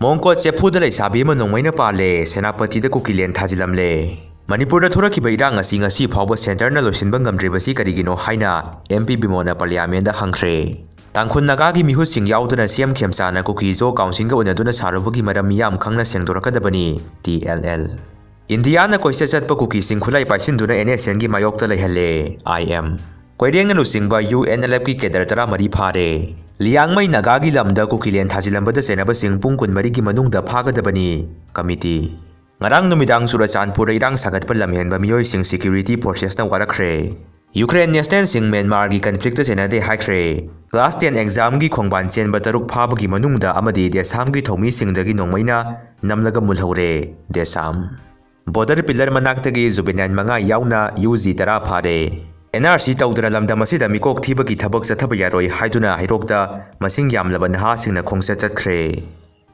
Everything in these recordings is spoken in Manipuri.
Mongko chepuda Leisabi ma Nongmei na Panle Senapati da kukilen thajilamle Manipur da thorakiba irang ngasi phawba center na losinba ngamdribasi karigino haina MP Bimona Parliament da hangkhre Tangkhul naga gi mihu sing yauduna CM Khemchana kukizo council ga unaduna sarubagi maram miyam khangna sengdorakadabani TLL India na koisa chatpa kuki sing khulai paisinduna NSN gi mayokta lehalle IM Koireng na lusingba UNLF ki kedar tara mari phare Liangmei naga gi lamda kukilen thajilambada senaba sing pung kun mari gi manungda phagadabani committee Ngarang numidang Surachandpur irang sagatpa lamhenba miyoi sing security forces na warakre Ukraine national sing Myanmar gi conflict ta senade haikre Class 10 exam gi khongban chenba taruk phaba gi manungda amadi desam gi thomi singdagi nongmaina namlaga mulhore desam Border pillar manaktagi jubinan manga yauna UG tara phare NRC tawdra lamda masida mikok thiba gi thabak chathaba yaroi haiduna Heirok da masing yamlaba Naha Singna Khongchat Chatkhre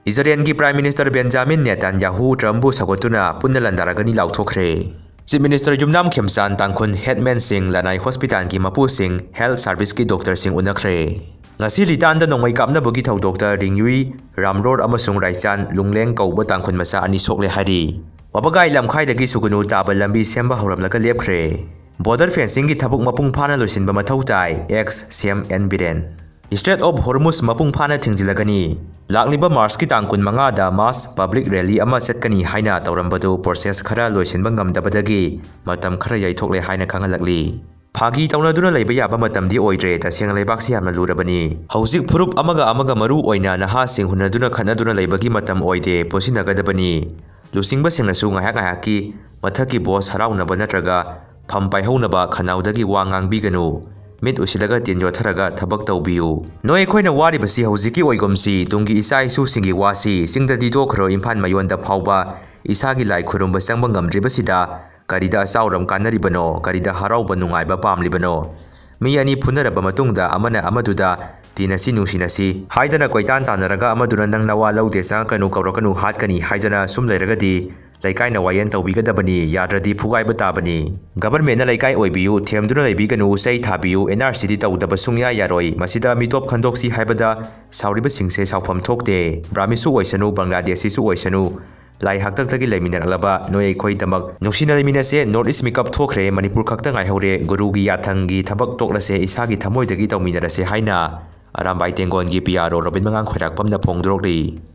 Israel gi Prime Minister Benjamin Netanyahu Trumpu sagotuna punna landaragani lauthokre Chief Minister Yumnam Khemchan Tangkhul Headman Singh Lanai Hospital gi mapu Singh Health Service gi Doctor Singh unakre ngasi litan da nongmai kapna bagi thau Doctor Ringyui Ramror amasung Raichan Lungleng kauba Tangkhul masa ani Sokle hari wabagai lamkhai dagi sugunu tabal lambi semba horamlaga lepkhre Border fencing gi thabuk mapung phana losinba mathau tai ex CM Biren Strait of Hormuz mapung phana thingjilagani Lakliba Mars ki tangkun manga da mass public rally ama setkani haina taurambadu process khara loisinba ngamdabadagi matam khara yaithokle haina khangalakli Phagi taunaduna leiba yaba matamdi oidre ta Kangleipak si yamna lurabani Hauzik phurup amaga maru oina Naha Singhunaduna khanaduna leibagi matam oide posinagadabani Lusingba singnasu ngayak ki mathaki boss haraunaba natraga Pampai haunaba khanaudagi wangang biganu Mit usidaga tinyo tharaga thabak tawbiu Noi khoina wari basi hauziki oigomsi tungi isa isu singi wasi singda dito khro impan mayonda phawba isagi lai khurumba sangba ngamdribasida karida sauram kanaribano karida harauba nungaiba pamlibano mi ani phunaraba matungda amana amaduda tinasi nungsinasi haidana koitan tanaraga amaduna nangna wa laude sa kanu kawrakanu hatkani haidana sum leiragadi Laikai na wayan tawbigadabani yadradi phugaiba tabani Government na laikai oibiu themduna leibiganu sei thabiu NRC di tawdaba sungya yaroi masida mitop khandoksi haibada sauriba singse saufam thokte Bramisu oisanu Bangladeshi su oisanu Lai haktaktagi leiminarlaba noi khoi damak nuksina leiminase North East Mikap thokre Manipur khakta ngai hore gurugi yathangi thabak toklase isagi thamoidagi tawminarase haina Arambai tengon gi PRO Robin mangang khoirak pamna phongdrokri